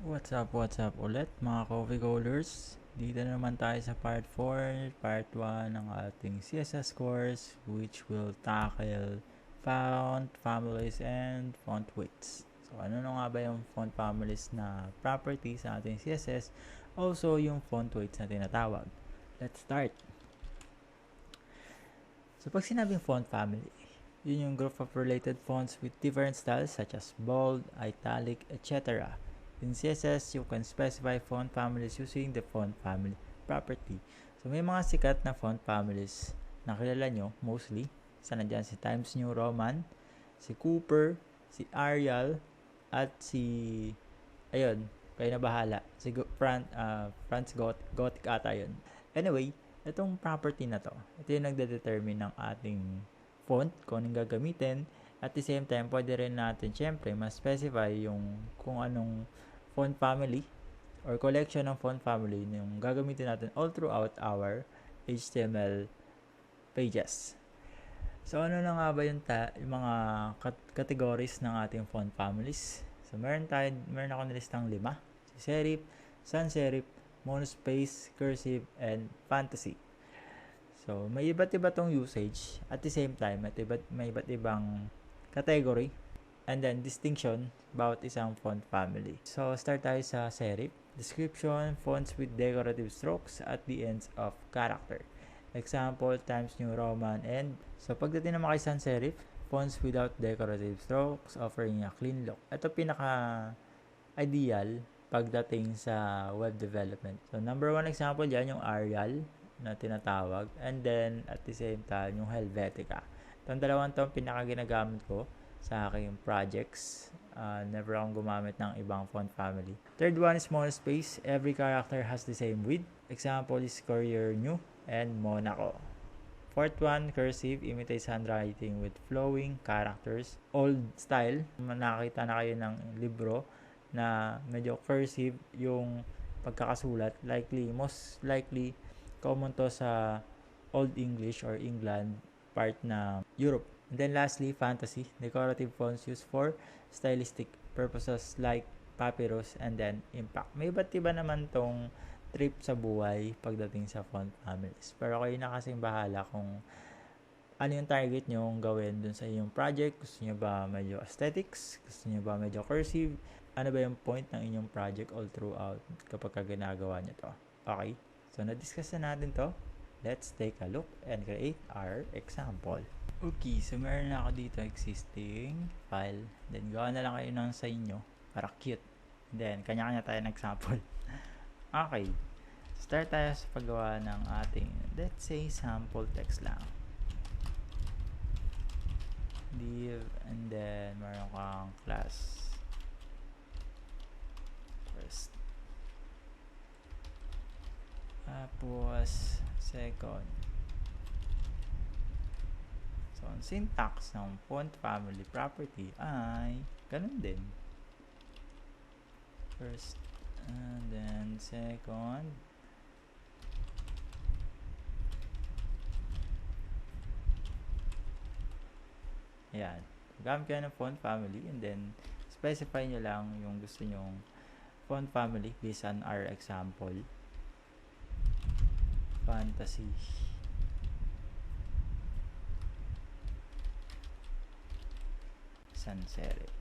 What's up ulit mga coffee goalers? Dito naman tayo sa part 4, part 1 ng ating CSS course which will tackle font families and font weights. So ano na nga ba yung font families na property sa ating CSS? Also yung font weights na tinatawag. Let's start! So pag sinabing font family, yun yung group of related fonts with different styles such as bold, italic, etc. In CSS, you can specify font families using the font family property. So, may mga sikat na font families na kilala nyo, mostly. Isa na dyan si Times New Roman, si Cooper, si Arial, at si, ayun, kayo na bahala. Si Franz Gothic ata yun. Anyway, itong property na to, ito yung nagde-determine ng ating font, kung anong gagamitin. At the same time, pwede rin natin syempre ma-specify yung kung anong font family or collection ng font family yung gagamitin natin all throughout our HTML pages. So, ano na nga ba yung mga categories ng ating font families? So, meron ako nilistang 5. Si serif, sans serif, monospace, cursive, and fantasy. So, may iba't iba tong usage. At the same time, may iba't ibang category and then distinction about isang font family. So, start tayo sa serif. Description, fonts with decorative strokes at the ends of character. Example, Times New Roman, and so pagdating naman kay sans serif, fonts without decorative strokes offering a clean look. Ito pinaka-ideal pagdating sa web development. So, number 1 example dyan yung Arial na tinatawag, and then at the same time yung Helvetica. Itong dalawang to pinaka-ginagamit ko sa aking projects. Never akong gumamit ng ibang font family. Third one is monospace. Every character has the same width. Example is Courier New and Monaco. Fourth one, cursive, imitates handwriting with flowing characters. Old style, nakakita na kayo ng libro na medyo cursive yung pagkakasulat. Most likely, common to sa Old English or England part na Europe. And then lastly, fantasy, decorative fonts used for stylistic purposes like papyrus and then impact. May iba't iba naman tong trip sa buhay pagdating sa font families. Pero kayo na kasing bahala kung ano yung target nyo gawin dun sa inyong project. Gusto nyo ba medyo aesthetics? Gusto nyo ba medyo cursive? Ano ba yung point ng inyong project all throughout kapag ginagawa nyo to? Okay? So, na-discuss na natin to. Let's take a look and create our example. Okay, so meron na ako dito existing file. Then, gawa na lang kayo ng sa inyo para cute. Then, kanya-kanya tayo ng example. Okay. Start tayo sa paggawa ng ating, let's say, sample text lang. Div, and then, meron kang class. First. Tapos, second. So, ang syntax ng font family property ay ganun din. First, and then second. Ayan. Gamit kayo ng font family and then specify nyo lang yung gusto nyong font family based on our example. Fantasy. Sans serif.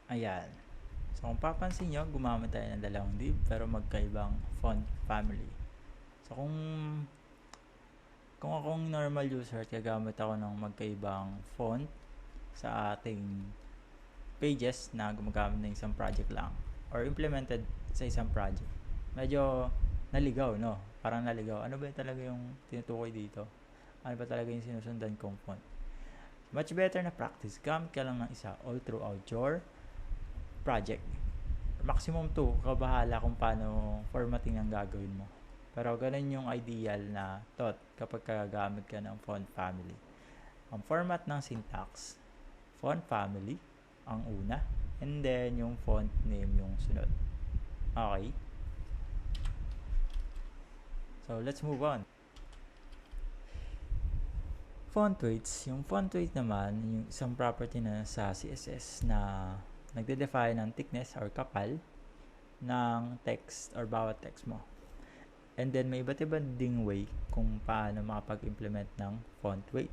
Ayan. So, kung papansin nyo, gumamit tayo ng dalawang div pero magkaibang font family. So, kung akong normal user at gagamit ako ng magkaibang font sa ating pages na gumagamit ng isang project lang or implemented sa isang project, medyo naligaw, no? Parang naligaw. Ano ba talaga yung tinutukoy dito? Ano ba talaga yung sinusundan kong font? Much better na practice. Gamit ka lang ng isa all throughout your project. Maximum 2, kabahala kung paano formatting ang gagawin mo Pero ganun yung ideal na thought kapag gagamit ka ng font family. Ang format ng syntax, font family ang una, and then yung font name yung sunod. Okay? So, let's move on. Font weights. Yung font weight naman, yung isang property na sa CSS na nagde-define ng thickness or kapal ng text or bawat text mo. And then, may iba't ibang ding way kung paano makapag-implement ng font weight.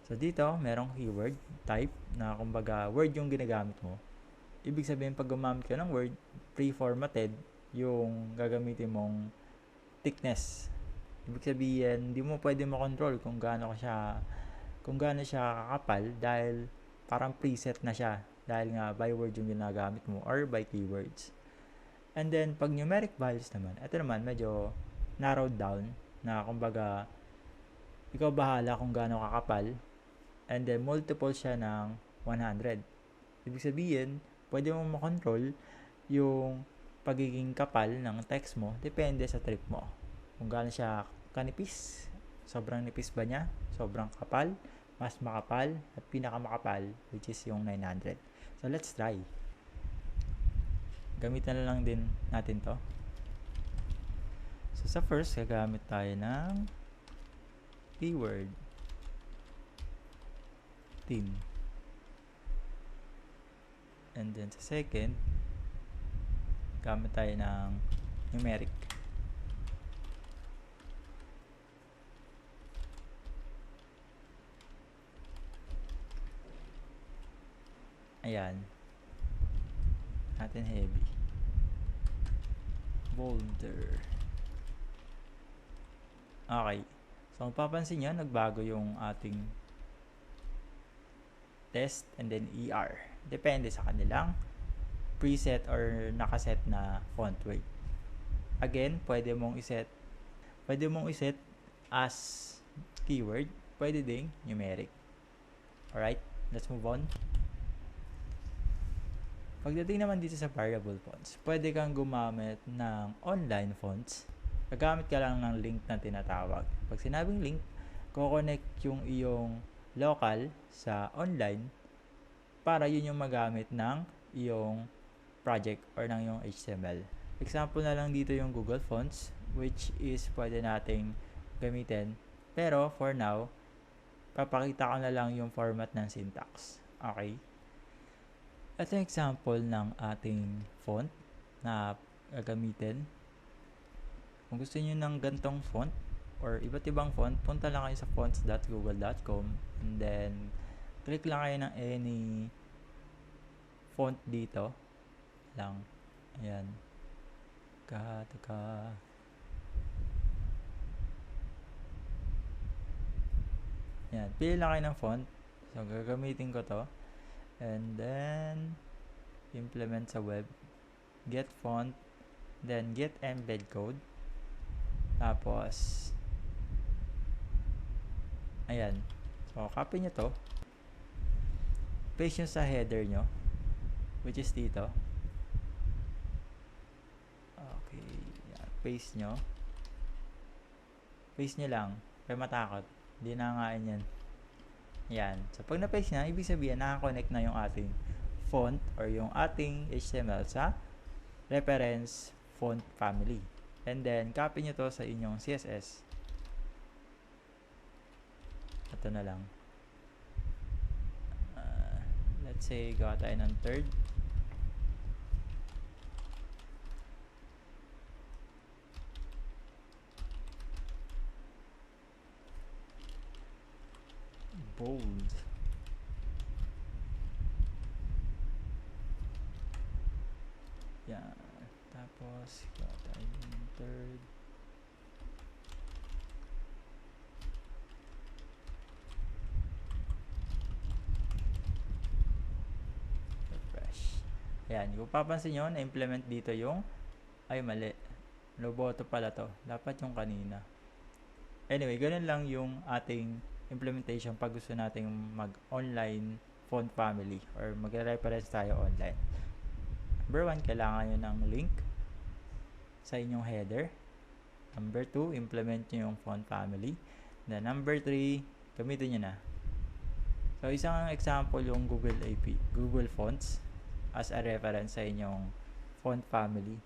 So, dito, merong keyword type na kumbaga word yung ginagamit mo. Ibig sabihin, pag gumamit ka ng word, pre-formatted yung gagamitin mong thickness. Ibig sabihin, hindi mo pwede makontrol kung gaano siya kakapal dahil parang preset na siya dahil nga by word yung ginagamit mo or by keywords. And then, pag numeric values naman, ito naman medyo narrowed down na kumbaga ikaw bahala kung gaano kakapal and then multiple siya ng 100. Ibig sabihin, pwede mo makontrol yung pagiging kapal ng text mo depende sa trip mo. Kung gaano siya kanipis, sobrang nipis ba niya, sobrang kapal, mas makapal, at pinakamakapal, which is yung 900. So, let's try. Gamitan na lang din natin to. So, sa first, gagamit tayo ng keyword theme. And then, sa second, gamit tayo ng numeric. Ayan. Natin heavy. Bolder. Okay. So, mapapansin nyo, nagbago yung ating test and then ER. Depende sa kanilang preset or nakaset na font weight. Again, pwede mong iset as keyword, pwede ding numeric. Alright, let's move on. Pagdating naman dito sa variable fonts, pwede kang gumamit ng online fonts. Gagamit ka lang ng link na tinatawag. Pag sinabing link, ko-connect yung iyong local sa online para yun yung magamit ng iyong project or ng iyong HTML. Example na lang dito yung Google Fonts, which is pwede nating gamitin. Pero for now, papakita ko na lang yung format ng syntax. Okay? Ito yung example ng ating font na gagamitin. Kung gusto niyo ng gantong font or iba't ibang font, punta lang kayo sa fonts.google.com and then click lang kayo ng any font dito lang. Ayan. Ayan. Pili lang kayo ng font. So, gagamitin ko to. And then, implement sa web. Get font. Then, get embed code. Tapos, ayan. So, copy nyo to. Paste nyo sa header nyo. Which is dito. Okay. Yan. Paste nyo. Paste nyo lang. Kaya matakot. Hindi na ngain yan. Yan. So, pag na-paste na, ibig sabihin, nakakonect na yung ating font or yung ating HTML sa reference font family. And then, copy nyo to sa inyong CSS. Ito na lang. Let's say, gawa tayo ng third. Bold. Yan. Tapos, gawa tayo ng third. Refresh. Yan. Kung papansin nyo, na-implement dito yung, ay mali. Loboto pala to. Dapat yung kanina. Anyway, ganun lang yung ating implementation pag gusto nating mag-online font family or magre-reference tayo online. Number 1, kailangan nyo ng link. sa inyong header. Number 2, implement nyo yung font family. Then number 3, gamitin nyo na. So, isang example yung Google Fonts as a reference sa inyong font family.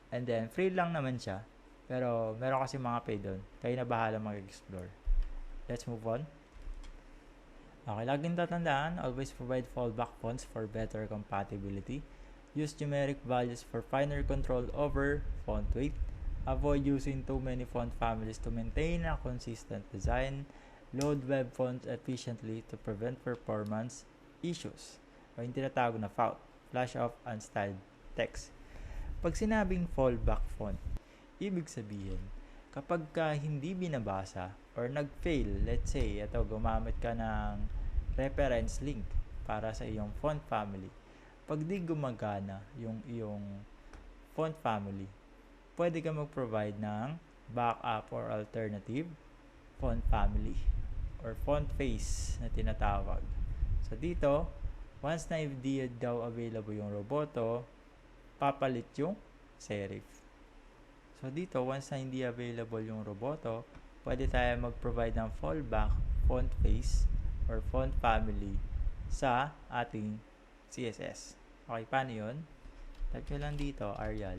And then, free lang naman siya. Pero, meron kasi mga paid doon. Kayo na bahala mag-explore. Let's move on. Okay, laging tatandaan, always provide fallback fonts for better compatibility. Use numeric values for finer control over font weight. Avoid using too many font families to maintain a consistent design. Load web fonts efficiently to prevent performance issues. O yung tinatawag na FOUT, flash of unstyled text. Pag sinabing fallback font, ibig sabihin, kapag hindi binabasa or nag-fail, let's say, ito, gumamit ka ng reference link para sa iyong font family. Pag di gumagana yung iyong font family, pwede ka mag-provide ng backup or alternative font family or font face na tinatawag. So, dito, once na hindi daw available yung Roboto, papalit yung serif. So, dito, once na hindi available yung Roboto, pwede tayo mag-provide ng fallback font face or font family sa ating CSS. Okay, paano yun? Type nyo lang dito, Arial.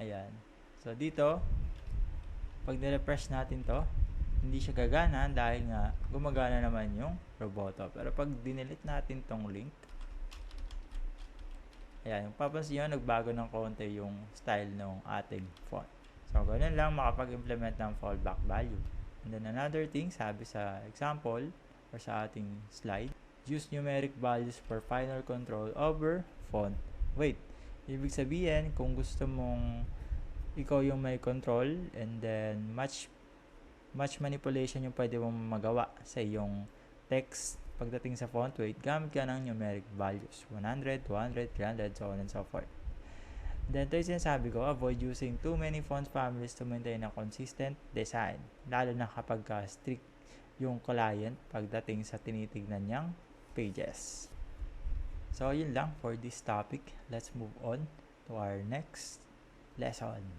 Ayan. So, dito, pag nirefresh natin to, hindi siya gagana dahil nga gumagana naman yung Roboto. Pero pag dinilit natin tong link, ayan, yung papansin nyo, nagbago ng konti yung style ng ating font. So, ganun lang makapag-implement ng fallback value. And then another thing, sabi sa example or sa ating slide, use numeric values for finer control over font weight. Ibig sabihin, kung gusto mong ikaw yung may control and then much manipulation yung pwede mong magawa sa iyong text pagdating sa font weight, gamit ka ng numeric values. 100, 200, 300, so on and so forth. Then, ito yung sinasabi ko, avoid using too many font families to maintain a consistent design. Lalo na kapag strict yung client pagdating sa tinitignan niyang pages. So, yun lang for this topic. Let's move on to our next lesson.